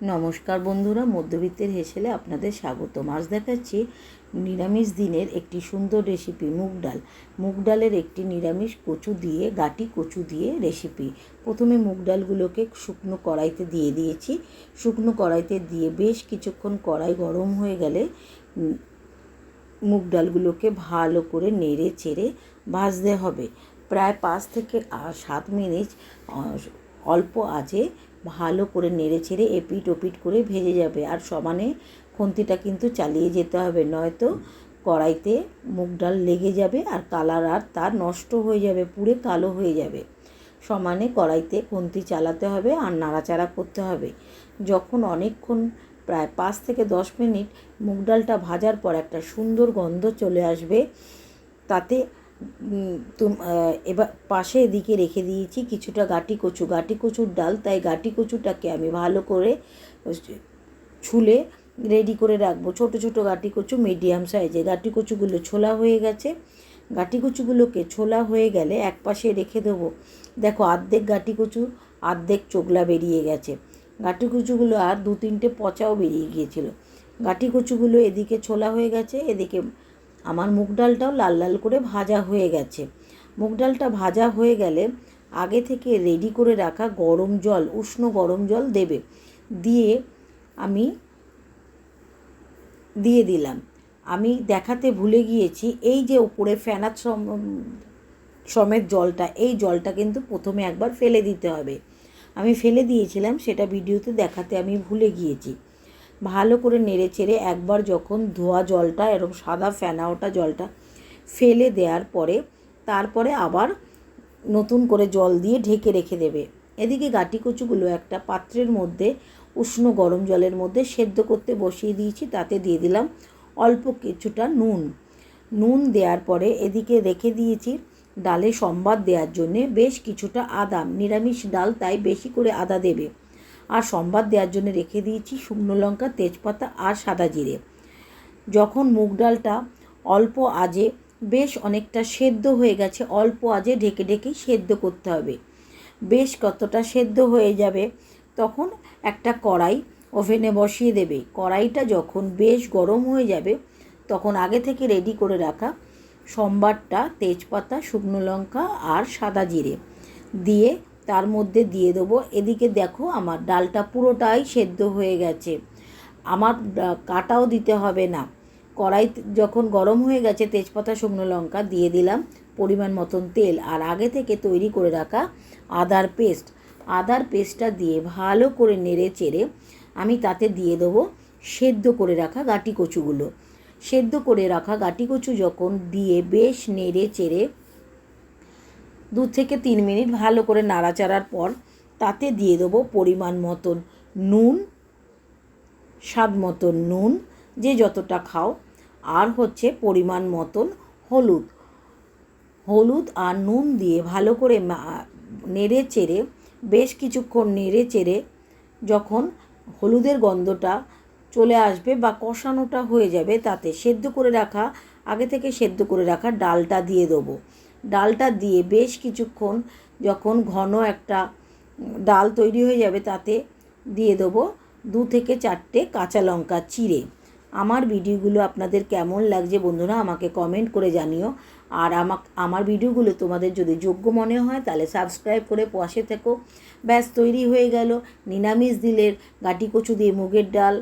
নমস্কার বন্ধুরা, মধ্যবিত্তের হেসেলে আপনাদের স্বাগতম। আজ দেখাচ্ছি নিরামিষ দিনের একটি সুন্দর রেসিপি, মুগ ডাল। মুগ ডালের একটি নিরামিষ কচু দিয়ে, গাটি কচু দিয়ে রেসিপি। প্রথমে মুগ ডালগুলোকে শুকনো কড়াইতে দিয়ে দিয়েছি। শুকনো কড়াইতে দিয়ে বেশ কিছুক্ষণ কড়াই গরম হয়ে গেলে মুগ ডালগুলোকে ভালো করে নেড়ে চেড়ে ভাজতে হবে। প্রায় 5 থেকে 7 মিনিট অল্প আঁচে ভালো করে নেড়ে চেড়ে এপিট ওপিট করে ভেজে যাবে। আর সমানে খুন্তিটা কিন্তু চালিয়ে যেতে হবে, নয়তো কড়াইতে মুগ ডাল লেগে যাবে আর কালার আর তার নষ্ট হয়ে যাবে, পুড়ে কালো হয়ে যাবে। সমানে কড়াইতে খুন্তি চালাতে হবে আর নাড়াচাড়া করতে হবে। যখন অনেকক্ষণ প্রায় 5 থেকে 10 মিনিট মুগ ডালটা ভাজার পর একটা সুন্দর গন্ধ চলে আসবে, তাতে এবার পাশে এদিকে রেখে দিয়েছি কিছুটা গাটি কচুর ডাল। তাই গাটি কচুটাকে আমি ভালো করে ছুলে রেডি করে রাখবো। ছোট ছোট গাটি কচু, মিডিয়াম সাইজে গাটি কচুগুলো ছোলা হয়ে গেছে। গাটি কচুগুলোকে ছোলা হয়ে গেলে এক পাশে রেখে দেবো। দেখো, অর্ধেক গাটি কচু, অর্ধেক চোগলা বেরিয়ে গেছে। গাটি কচুগুলো আর 2-3টে পচাও বেরিয়ে গিয়েছিল। গাটি কচুগুলো এদিকে ছোলা হয়ে গেছে, এদিকে আমার মুগ ডালটাও লাল লাল করে ভাজা হয়ে গেছে। মুগ ডালটা ভাজা হয়ে গেলে আগে থেকে রেডি করে রাখা গরম জল, উষ্ণ গরম জল দেবে। দিয়ে আমি দিয়ে দিলাম। আমি দেখাতে ভুলে গিয়েছি, এই যে উপরে ফেনার সমেত জলটা, এই জলটা কিন্তু প্রথমে একবার ফেলে দিতে হবে। আমি ফেলে দিয়েছিলাম, সেটা ভিডিওতে দেখাতে আমি ভুলে গিয়েছি। ভালো করে নেড়ে চেড়ে একবার যখন ধোয়া জলটা, এরকম সাদা ফেনা ওটা জলটা ফেলে দেওয়ার পরে তারপরে আবার নতুন করে জল দিয়ে ঢেকে রেখে দেবে। এদিকে গাটি কচুগুলো একটা পাত্রের মধ্যে উষ্ণ গরম জলের মধ্যে সেদ্ধ করতে বসিয়ে দিয়েছি। তাতে দিয়ে দিলাম অল্প কিছুটা নুন দেওয়ার পরে এদিকে রেখে দিয়েছি ডালে সম্বাদ দেওয়ার জন্যে বেশ কিছুটা আদা। নিরামিষ ডাল, তাই বেশি করে আদা দেবে। আর সম্বাদ দেওয়ার জন্য রেখে দিয়েছি শুকনো লঙ্কা, তেজপাতা আর সাদা জিরে। যখন মুগ ডালটা অল্প আঁচে বেশ অনেকটা সেদ্ধ হয়ে গেছে, অল্প আঁচে ঢেকে ঢেকে সেদ্ধ করতে হবে। বেশ কতটা সেদ্ধ হয়ে যাবে তখন একটা কড়াই ওভেনে বসিয়ে দেবে। কড়াইটা যখন বেশ গরম হয়ে যাবে তখন আগে থেকে রেডি করে রাখা সম্বারটা, তেজপাতা, শুকনো লঙ্কা আর সাদা জিরে দিয়ে তার মধ্যে দিয়ে দেবো। এদিকে দেখো, আমার ডালটা পুরোটাই সেদ্ধ হয়ে গেছে, আমার কাটাও দিতে হবে না। কড়াই যখন গরম হয়ে গেছে, তেজপাতা, শুকনো লঙ্কা দিয়ে দিলাম পরিমাণ মতন তেল আর আগে থেকে তৈরি করে রাখা আদার পেস্টটা দিয়ে ভালো করে নেড়ে চেড়ে আমি তাতে দিয়ে দেবো সেদ্ধ করে রাখা গাটি কচুগুলো। সেদ্ধ করে রাখা গাটি কচু যখন দিয়ে বেশ নেড়ে চেড়ে 2 থেকে 3 মিনিট ভালো করে নাড়াচাড়ার পর তাতে দিয়ে দেবো পরিমাণ মতন নুন, স্বাদ মতন নুন, যে যতটা খাও, আর হচ্ছে পরিমাণ মতন হলুদ আর নুন দিয়ে ভালো করে নেড়ে চেড়ে বেশ কিছুক্ষণ নেড়ে চেড়ে যখন হলুদের গন্ধটা চলে আসবে বা কষানোটা হয়ে যাবে, তাতে আগে থেকে সেদ্ধ করে রাখা ডালটা দিয়ে দেবো। ডালটা দিয়ে বেশ কিছুক্ষণ যখন ঘন একটা ডাল তৈরি হয়ে যাবে, তাতে দিয়ে দেবো 2 থেকে 4টে কাঁচা লঙ্কা চিড়ে। আমার ভিডিওগুলো আপনাদের কেমন লাগছে বন্ধুরা, আমাকে কমেন্ট করে জানিও। আর আমার ভিডিওগুলো তোমাদের যদি যোগ্য মনে হয় তাহলে সাবস্ক্রাইব করে পাশে থেকো। ব্যাস, তৈরি হয়ে গেল নিরামিষ দিনের গাটি কচু দিয়ে মুগের ডাল।